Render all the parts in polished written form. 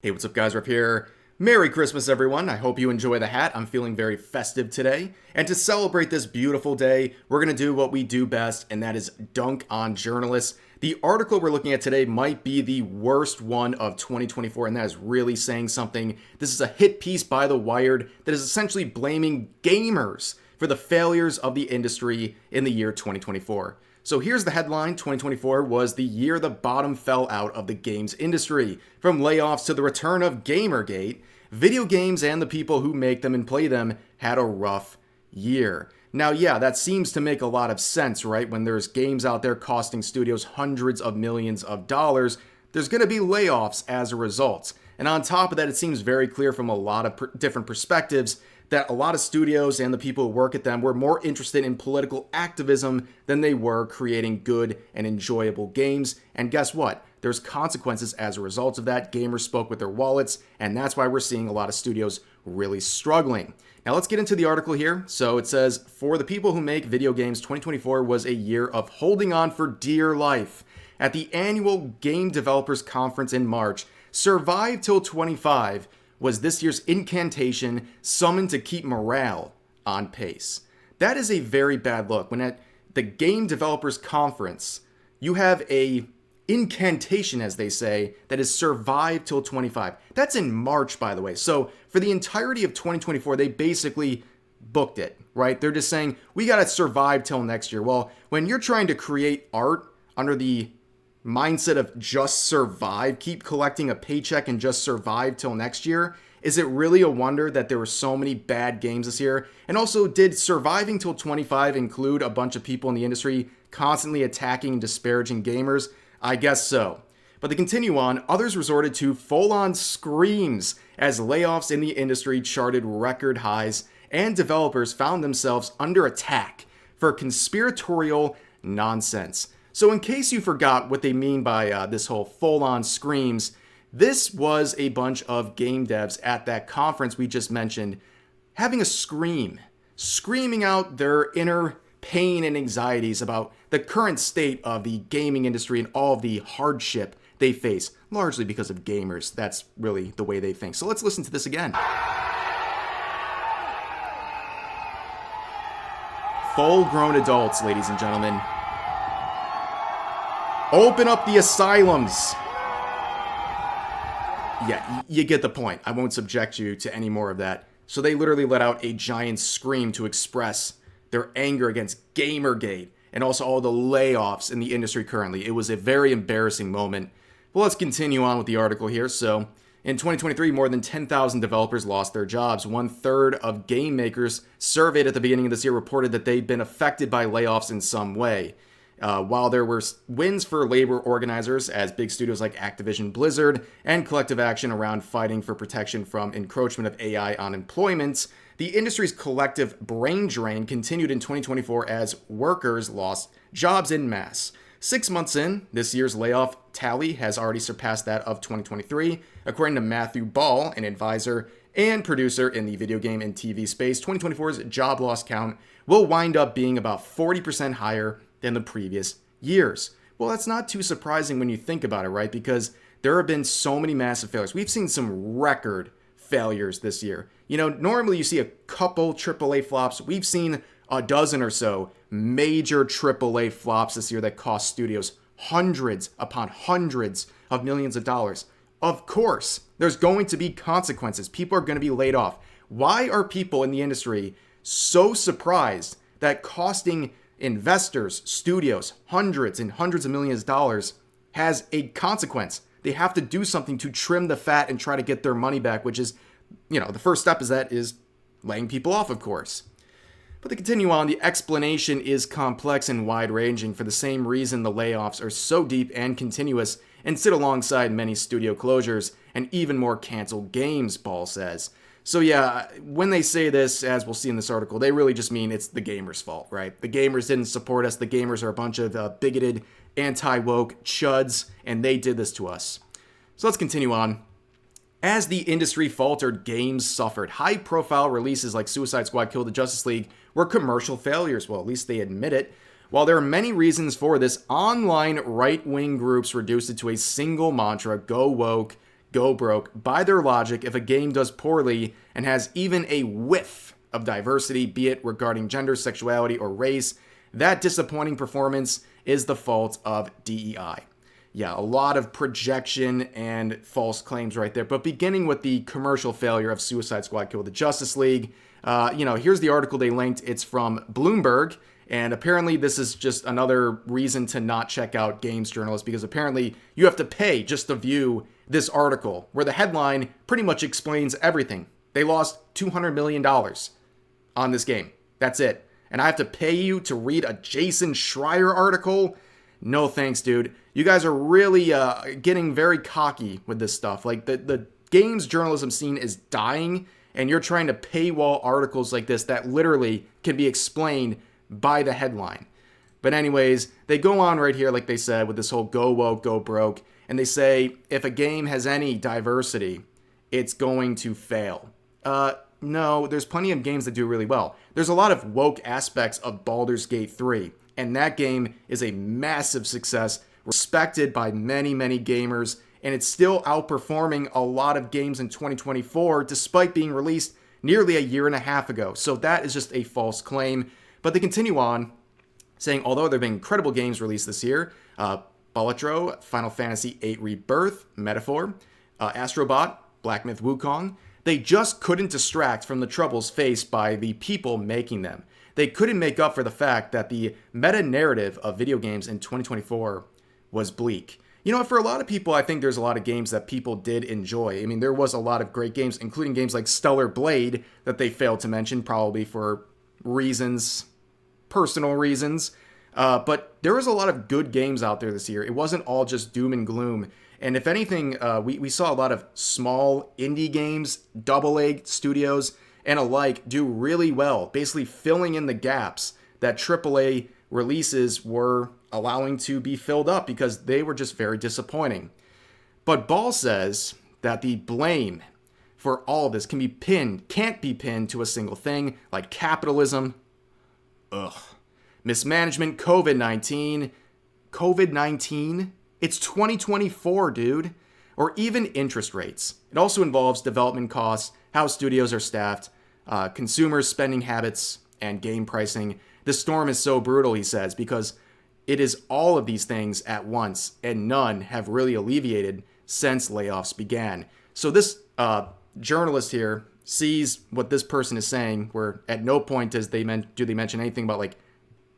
Hey, what's up, guys? Rip here. Merry Christmas, everyone. I hope you enjoy the hat. I'm feeling very festive today. And to celebrate this beautiful day, we're going to do what we do best, and that is dunk on journalists. The article we're looking at today might be the worst one of 2024, and that is really saying something. This is a hit piece by The Wired that is essentially blaming gamers for the failures of the industry in the year 2024. So here's the headline. 2024 was the year the bottom fell out of the games industry. From layoffs to the return of Gamergate, video games and the people who make them and play them had a rough year. Now, yeah, that seems to make a lot of sense, right? When there's games out there costing studios hundreds of millions of dollars, there's going to be layoffs as a result. And on top of that, it seems very clear from a lot of different perspectives that a lot of studios and the people who work at them were more interested in political activism than they were creating good and enjoyable games. And guess what? There's consequences as a result of that. Gamers spoke with their wallets, and that's why we're seeing a lot of studios really struggling. Now let's get into the article here. So it says, for the people who make video games, 2024 was a year of holding on for dear life. At the annual Game Developers Conference in March, Survive Till 25 was this year's incantation summoned to keep morale on pace. That is a very bad look. When at the Game Developers Conference, you have a incantation, as they say, that is survive till 25. That's in March, by the way. So for the entirety of 2024, they basically booked it, right? They're just saying, we got to survive till next year. Well, when you're trying to create art under the mindset of just survive, keep collecting a paycheck and just survive till next year, is it really a wonder that there were so many bad games this year? And also, did surviving till 25 include a bunch of people in the industry constantly attacking and disparaging gamers? I guess so. But to continue on, others resorted to full-on screams as layoffs in the industry charted record highs and developers found themselves under attack for conspiratorial nonsense. So in case you forgot what they mean by this whole full-on screams, this was a bunch of game devs at that conference we just mentioned having a screaming out their inner pain and anxieties about the current state of the gaming industry and all of the hardship they face, largely because of gamers. That's really the way they think. So let's listen to this again. Full-grown adults, ladies and gentlemen. Open up the asylums. Yeah, you get the point. I won't subject you to any more of that. So they literally let out a giant scream to express their anger against Gamergate and also all the layoffs in the industry currently. It was a very embarrassing moment. Well, let's continue on with the article here. So in 2023, more than 10,000 developers lost their jobs. 1/3 of game makers surveyed at the beginning of this year reported that they'd been affected by layoffs in some way. While there were wins for labor organizers as big studios like Activision Blizzard and collective action around fighting for protection from encroachment of AI on employment, the industry's collective brain drain continued in 2024 as workers lost jobs en masse. 6 months in, this year's layoff tally has already surpassed that of 2023. According to Matthew Ball, an advisor and producer in the video game and TV space, 2024's job loss count will wind up being about 40% higher than the previous years. Well, that's not too surprising when you think about it, right? Because there have been so many massive failures. We've seen some record failures this year. You know, normally you see a couple AAA flops. We've seen a dozen or so major AAA flops this year that cost studios hundreds upon hundreds of millions of dollars. Of course, there's going to be consequences. People are going to be laid off. Why are people in the industry so surprised that costing investors, studios, hundreds and hundreds of millions of dollars has a consequence? They have to do something to trim the fat and try to get their money back, which is, the first step is laying people off, of course. But to continue on, the explanation is complex and wide-ranging for the same reason the layoffs are so deep and continuous and sit alongside many studio closures and even more canceled games, Ball says. So yeah, when they say this, as we'll see in this article, they really just mean it's the gamers' fault, right? The gamers didn't support us. The gamers are a bunch of bigoted, anti-woke chuds, and they did this to us. So let's continue on. As the industry faltered, games suffered. High-profile releases like Suicide Squad Kill the Justice League were commercial failures. Well, at least they admit it. While there are many reasons for this, online right-wing groups reduced it to a single mantra: go woke, go broke by their logic if a game does poorly and has even a whiff of diversity, be it regarding gender, sexuality, or race. That disappointing performance is the fault of DEI. Yeah, a lot of projection and false claims right there. But beginning with the commercial failure of Suicide Squad Kill the Justice League, here's the article they linked. It's from Bloomberg. And apparently this is just another reason to not check out games journalists, because apparently you have to pay just to view this article where the headline pretty much explains everything. They lost $200 million on this game. That's it. And I have to pay you to read a Jason Schreier article? No thanks, dude. You guys are really getting very cocky with this stuff. Like, the games journalism scene is dying, and you're trying to paywall articles like this that literally can be explained by the headline. But anyways, they go on right here, like they said, with this whole go woke, go broke. And they say, if a game has any diversity, it's going to fail. No, there's plenty of games that do really well. There's a lot of woke aspects of Baldur's Gate 3, and that game is a massive success, respected by many, many gamers, and it's still outperforming a lot of games in 2024, despite being released nearly a year and a half ago. So that is just a false claim. But they continue on, saying, although there have been incredible games released this year, Balatro, Final Fantasy VIII Rebirth, Metaphor, Astrobot, Black Myth Wukong, they just couldn't distract from the troubles faced by the people making them. They couldn't make up for the fact that the meta-narrative of video games in 2024 was bleak. You know, for a lot of people, I think there's a lot of games that people did enjoy. I mean, there was a lot of great games, including games like Stellar Blade, that they failed to mention, probably for reasons, personal reasons. But there was a lot of good games out there this year. It wasn't all just doom and gloom. And if anything, we saw a lot of small indie games, AA studios, and alike do really well, basically filling in the gaps that AAA releases were allowing to be filled up because they were just very disappointing. But Ball says that the blame for all of this can't be pinned to a single thing, like capitalism, mismanagement, COVID-19, it's 2024, dude. Or even interest rates. It also involves development costs, how studios are staffed, consumers' spending habits, and game pricing. The storm is so brutal, he says, because it is all of these things at once, and none have really alleviated since layoffs began. So this journalist here sees what this person is saying, where at no point do they mention anything about, like,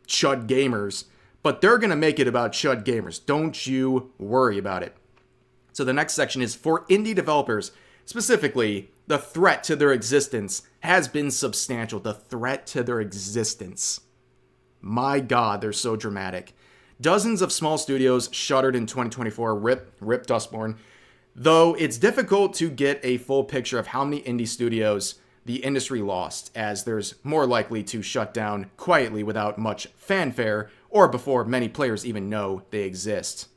chud gamers, but they're going to make it about chud gamers. Don't you worry about it. So the next section is, for indie developers, specifically, the threat to their existence has been substantial. The threat to their existence. My God, they're so dramatic. Dozens of small studios shuttered in 2024, rip Dustborn. Though it's difficult to get a full picture of how many indie studios the industry lost, as there's more likely to shut down quietly without much fanfare, or before many players even know they exist.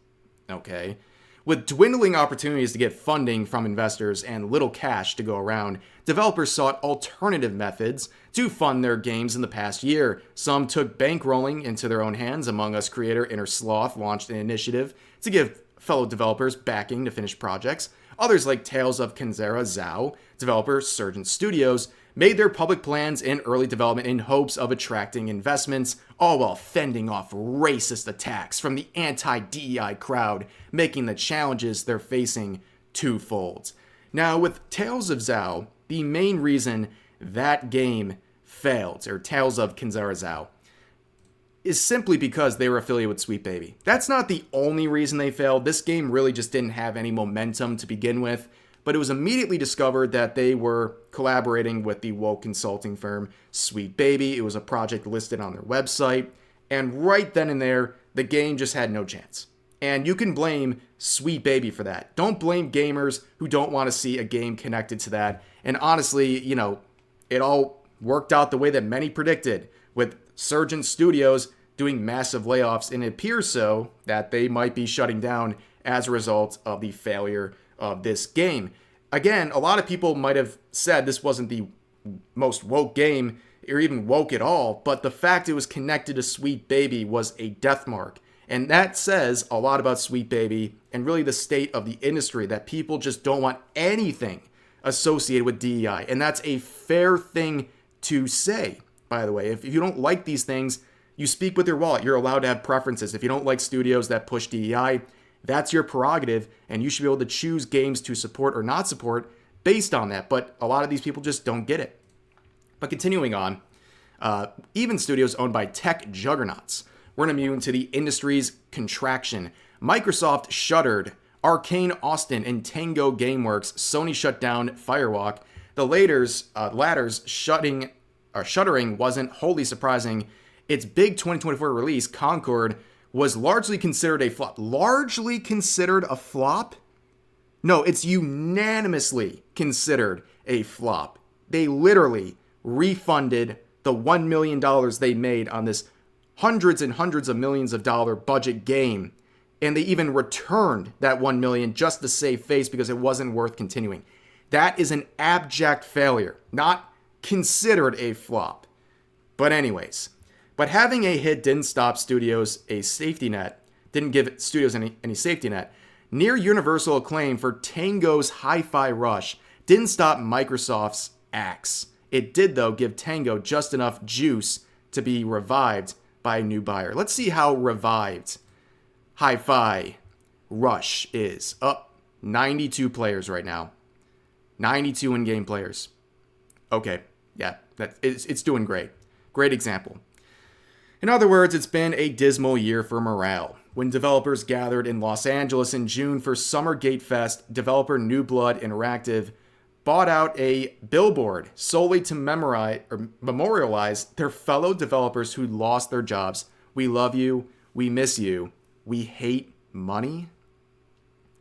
Okay. With dwindling opportunities to get funding from investors and little cash to go around, developers sought alternative methods to fund their games in the past year. Some took bankrolling into their own hands. Among Us creator Inner Sloth launched an initiative to give fellow developers backing to finish projects. Others, like Tales of Kenzera Zhao, developer Surgeon Studios, made their public plans in early development in hopes of attracting investments, all while fending off racist attacks from the anti-DEI crowd, making the challenges they're facing twofold. Now, with Tales of Zhao, the main reason that game failed, or Tales of Kenzera Zhao, is simply because they were affiliated with Sweet Baby. That's not the only reason they failed. This game really just didn't have any momentum to begin with, but it was immediately discovered that they were collaborating with the woke consulting firm Sweet Baby. It was a project listed on their website, and right then and there, the game just had no chance. And you can blame Sweet Baby for that. Don't blame gamers who don't want to see a game connected to that. And honestly, it all worked out the way that many predicted, with Surgeon Studios doing massive layoffs, and it appears so that they might be shutting down as a result of the failure of this game. Again, a lot of people might have said this wasn't the most woke game, or even woke at all, but the fact it was connected to Sweet Baby was a death mark. And that says a lot about Sweet Baby and really the state of the industry, that people just don't want anything associated with DEI. And that's a fair thing to say, by the way. If you don't like these things, you speak with your wallet. You're allowed to have preferences. If you don't like studios that push DEI, that's your prerogative, and you should be able to choose games to support or not support based on that. But a lot of these people just don't get it. But continuing on, even studios owned by tech juggernauts weren't immune to the industry's contraction. Microsoft shuttered Arcane Austin and Tango Gameworks. Sony shut down Firewalk. The latter's shuttering wasn't wholly surprising. Its big 2024 release, Concord, was largely considered a flop. Largely considered a flop? No, it's unanimously considered a flop. They literally refunded the $1 million they made on this hundreds and hundreds of millions of dollar budget game. And they even returned that $1 million just to save face because it wasn't worth continuing. That is an abject failure, not considered a flop. But anyways, having a hit didn't stop studios a safety net, didn't give studios any safety net. Near universal acclaim for Tango's Hi-Fi Rush didn't stop Microsoft's axe. It did, though, give Tango just enough juice to be revived by a new buyer. Let's see how revived Hi-Fi Rush is. Up 92 players right now. 92 in-game players. Okay, yeah, it's doing great. Great example. In other words, it's been a dismal year for morale. When developers gathered in Los Angeles in June for Summer Gate Fest, developer New Blood Interactive bought out a billboard solely to memorialize their fellow developers who lost their jobs. We love you. We miss you. We hate money.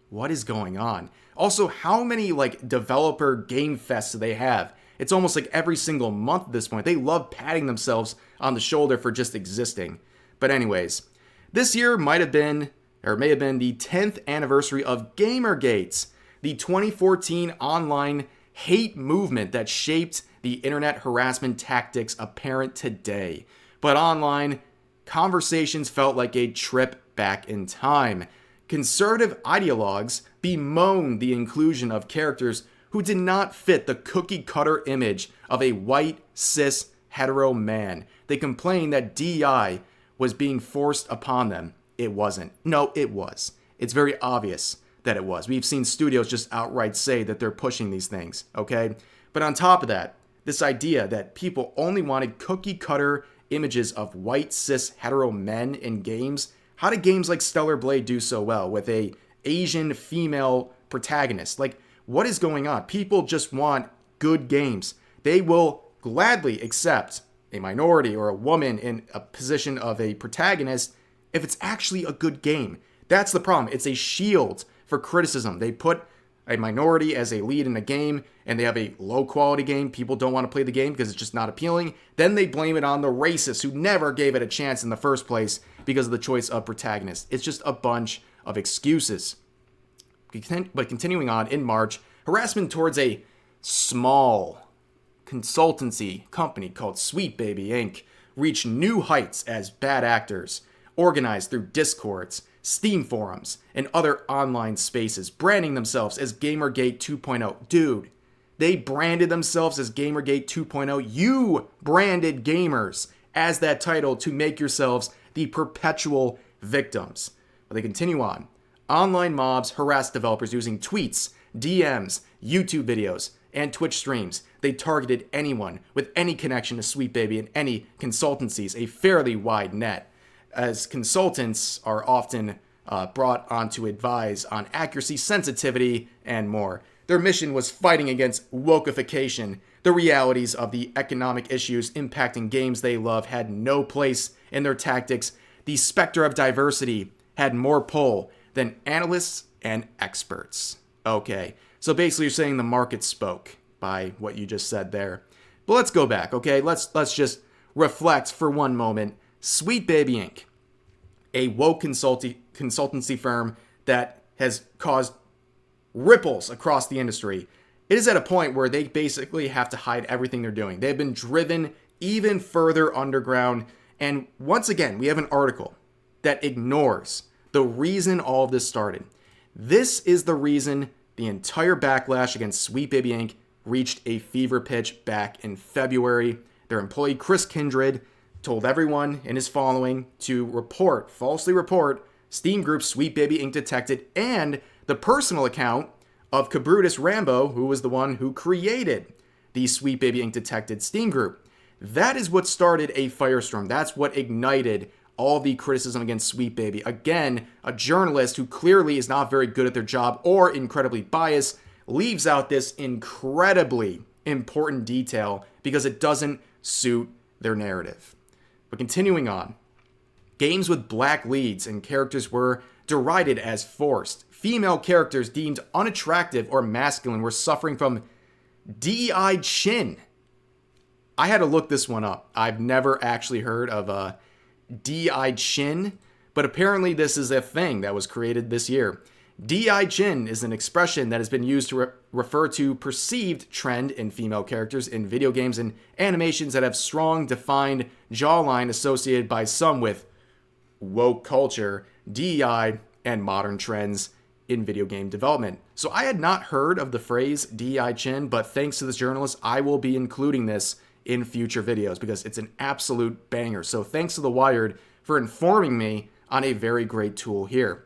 What is going on? Also, how many developer game fests do they have? It's almost like every single month at this point. They love patting themselves on the shoulder for just existing. But anyways, this year may have been the 10th anniversary of Gamergate, the 2014 online hate movement that shaped the internet harassment tactics apparent today. But online, conversations felt like a trip back in time. Conservative ideologues bemoaned the inclusion of characters who did not fit the cookie-cutter image of a white, cis, hetero man. They complained that DEI was being forced upon them. It wasn't. No, it was. It's very obvious that it was. We've seen studios just outright say that they're pushing these things, okay? But on top of that, this idea that people only wanted cookie-cutter images of white, cis, hetero men in games. How did games like Stellar Blade do so well with a Asian female protagonist? What is going on? People just want good games. They will gladly accept a minority or a woman in a position of a protagonist if it's actually a good game. That's the problem. It's a shield for criticism. They put a minority as a lead in a game and they have a low quality game. People don't want to play the game because it's just not appealing. Then they blame it on the racists who never gave it a chance in the first place because of the choice of protagonist. It's just a bunch of excuses. But continuing on, in March, harassment towards a small consultancy company called Sweet Baby Inc. reached new heights as bad actors, organized through discords, Steam forums, and other online spaces, branding themselves as Gamergate 2.0. Dude, they branded themselves as Gamergate 2.0. You branded gamers as that title to make yourselves the perpetual victims. But they continue on. Online mobs harassed developers using tweets, DMs, YouTube videos, and Twitch streams. They targeted anyone with any connection to Sweet Baby and any consultancies, a fairly wide net, as consultants are often brought on to advise on accuracy, sensitivity, and more. Their mission was fighting against wokeification. The realities of the economic issues impacting games they love had no place in their tactics. The specter of diversity had more pull than analysts and experts. Okay, so basically you're saying the market spoke by what you just said there. But let's go back, okay? Let's just reflect for one moment. Sweet Baby Inc., a woke consultancy firm that has caused ripples across the industry. It is at a point where they basically have to hide everything they're doing. They've been driven even further underground. And once again, we have an article that ignores the reason all of this started. This is the reason the entire backlash against Sweet Baby Inc. reached a fever pitch back in February. Their employee Chris Kindred told everyone in his following to falsely report, Steam group Sweet Baby Inc. detected, and the personal account of Cabrutus Rambo, who was the one who created the Sweet Baby Inc. detected Steam group. That is what started a firestorm. That's what ignited all the criticism against Sweet Baby. Again, a journalist who clearly is not very good at their job or incredibly biased leaves out this incredibly important detail because it doesn't suit their narrative. But continuing on, games with black leads and characters were derided as forced. Female characters deemed unattractive or masculine were suffering from DEI chin. I had to look this one up. I've never actually heard of a DEI chin, but apparently this is a thing that was created this year. DEI chin is an expression that has been used to refer to perceived trend in female characters in video games and animations that have strong, defined jawline associated by some with woke culture, DEI, and modern trends in video game development. So I had not heard of the phrase DEI chin, but thanks to this journalist, I will be including this in future videos because it's an absolute banger. So thanks to The Wired for informing me on a very great tool here.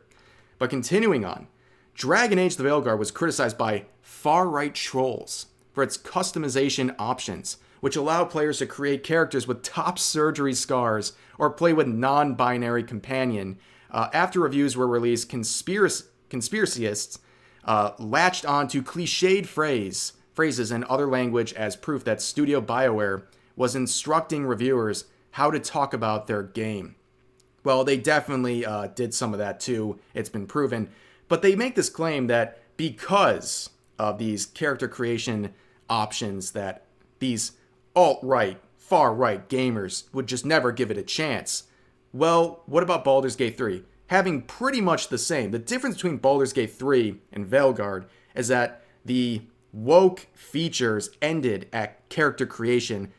But continuing on, Dragon Age the Veilguard was criticized by far-right trolls for its customization options, which allow players to create characters with top surgery scars or play with non-binary companion. After reviews were released, conspiracists latched onto cliched phrases and other language as proof that Studio BioWare was instructing reviewers how to talk about their game. Well, they definitely did some of that too, it's been proven. But they make this claim that because of these character creation options that these alt-right, far-right gamers would just never give it a chance. Well, what about Baldur's Gate 3? Having pretty much the same. The difference between Baldur's Gate 3 and Veilguard is that the woke features ended at character creation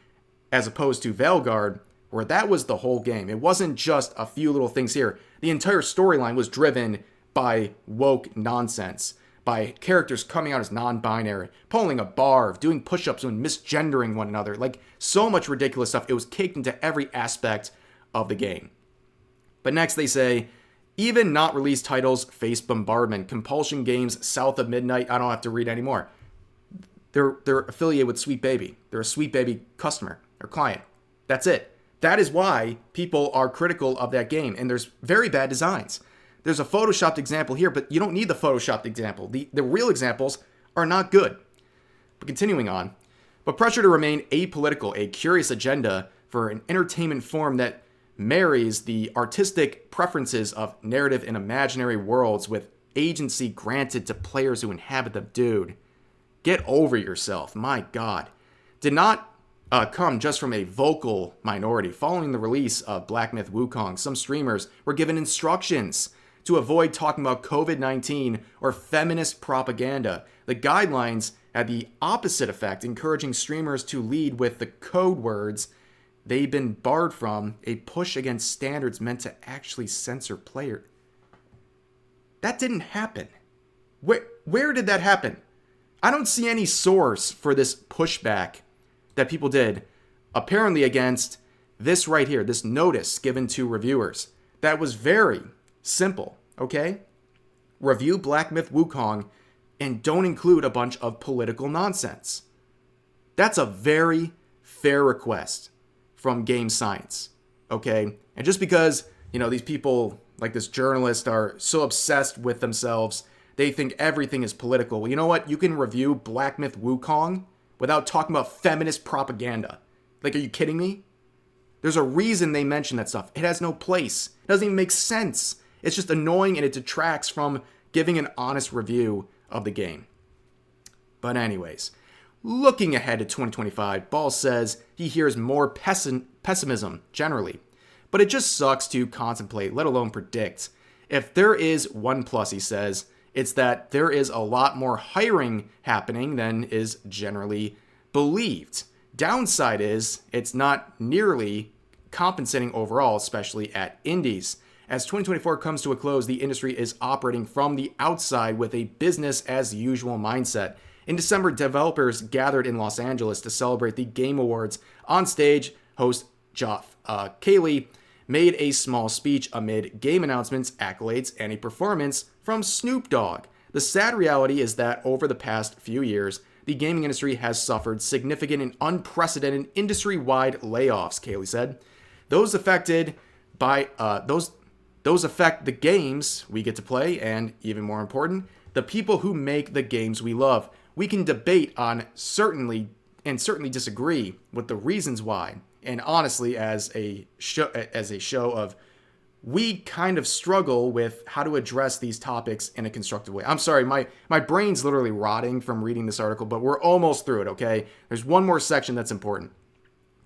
as opposed to Veilguard, where that was the whole game. It wasn't just a few little things here. The entire storyline was driven by woke nonsense, by characters coming out as non-binary, pulling a barf, doing push-ups and misgendering one another. Like, so much ridiculous stuff. It was caked into every aspect of the game. But next they say, even not released titles face bombardment. Compulsion Games South of Midnight. I don't have to read anymore. They're affiliated with Sweet Baby. They're a Sweet Baby customer or client. That's it. That is why people are critical of that game. And there's very bad designs. There's a photoshopped example here, but you don't need the photoshopped example. The real examples are not good. But continuing on. But pressure to remain apolitical, a curious agenda for an entertainment form that marries the artistic preferences of narrative and imaginary worlds with agency granted to players who inhabit them. Dude, get over yourself. My God. Did not come just from a vocal minority. Following the release of Black Myth Wukong, some streamers were given instructions to avoid talking about COVID-19 or feminist propaganda. The guidelines had the opposite effect, encouraging streamers to lead with the code words they've been barred from, a push against standards meant to actually censor players. That didn't happen. Where did that happen? I don't see any source for this pushback that people did, apparently against this right here, this notice given to reviewers. That was very simple, okay? Review Black Myth Wukong and don't include a bunch of political nonsense. That's a very fair request from Game Science, okay? And just because, these people, like this journalist, are so obsessed with themselves, they think everything is political. Well, you know what? You can review Black Myth Wukong without talking about feminist propaganda. Like, are you kidding me? There's a reason they mention that stuff. It has no place. It doesn't even make sense. It's just annoying and it detracts from giving an honest review of the game. But anyways, looking ahead to 2025, Ball says he hears more pessimism generally. But it just sucks to contemplate, let alone predict. If there is one plus, he says, it's that there is a lot more hiring happening than is generally believed. Downside is it's not nearly compensating overall, especially at indies. As 2024 comes to a close, the industry is operating from the outside with a business as usual mindset. In December, developers gathered in Los Angeles to celebrate the Game Awards. On stage, host Geoff Keighley made a small speech amid game announcements, accolades, and a performance from Snoop Dogg. The sad reality is that over the past few years, the gaming industry has suffered significant and unprecedented industry-wide layoffs, Keighley said. Those affected by those affect the games we get to play, and even more important, the people who make the games we love. We can debate on certainly disagree with the reasons why. And honestly, as a show of, we kind of struggle with how to address these topics in a constructive way. I'm sorry, my brain's literally rotting from reading this article, but we're almost through it, okay? There's one more section that's important.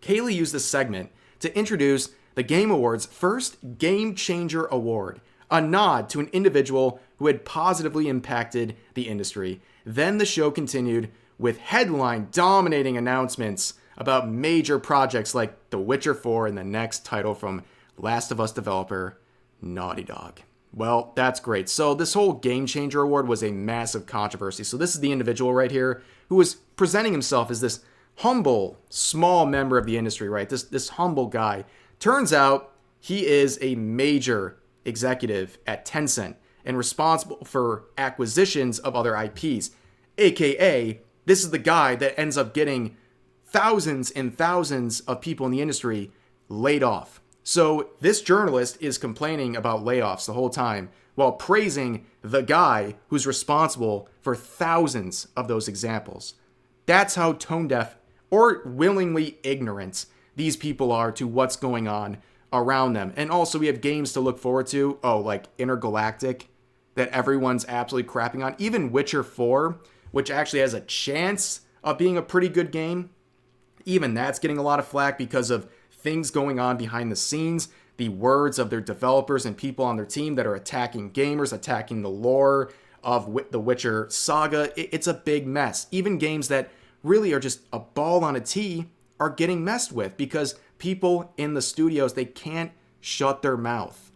Keighley used this segment to introduce the Game Awards' first Game Changer Award, a nod to an individual who had positively impacted the industry. Then the show continued with headline-dominating announcements about major projects like The Witcher 4 and the next title from Last of Us developer Naughty Dog. Well, that's great. So this whole Game Changer Award was a massive controversy. So this is the individual right here who was presenting himself as this humble, small member of the industry, right? This humble guy. Turns out he is a major executive at Tencent and responsible for acquisitions of other IPs. AKA, this is the guy that ends up getting thousands and thousands of people in the industry laid off. So this journalist is complaining about layoffs the whole time while praising the guy who's responsible for thousands of those examples. That's how tone deaf or willingly ignorant these people are to what's going on around them. And also we have games to look forward to. Oh, like Intergalactic that everyone's absolutely crapping on. Even Witcher 4, which actually has a chance of being a pretty good game. Even that's getting a lot of flack because of things going on behind the scenes, the words of their developers and people on their team that are attacking gamers, attacking the lore of the Witcher saga. It's a big mess. Even games that really are just a ball on a tee are getting messed with because people in the studios, they can't shut their mouth.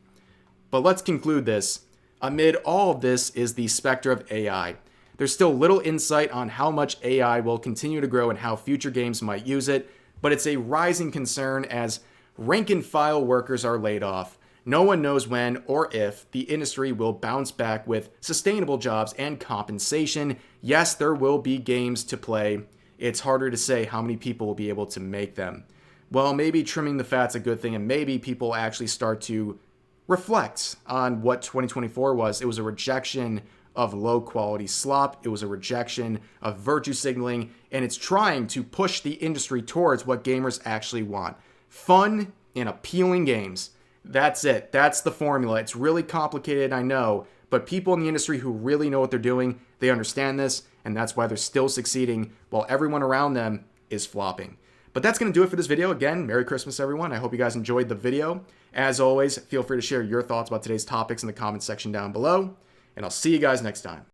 But let's conclude this. Amid all of this is the specter of AI. There's still little insight on how much AI will continue to grow and how future games might use it, but it's a rising concern as rank and file workers are laid off. No one knows when or if the industry will bounce back with sustainable jobs and compensation. Yes, there will be games to play. It's harder to say how many people will be able to make them. Well, maybe trimming the fat's a good thing, and maybe people actually start to reflect on what 2024 was. It was a rejection of low-quality slop. It was a rejection of virtue signaling, and it's trying to push the industry towards what gamers actually want. Fun and appealing games. That's it. That's the formula. It's really complicated, I know, but people in the industry who really know what they're doing, they understand this, and that's why they're still succeeding while everyone around them is flopping. But that's going to do it for this video. Again, Merry Christmas, everyone. I hope you guys enjoyed the video. As always, feel free to share your thoughts about today's topics in the comments section down below, and I'll see you guys next time.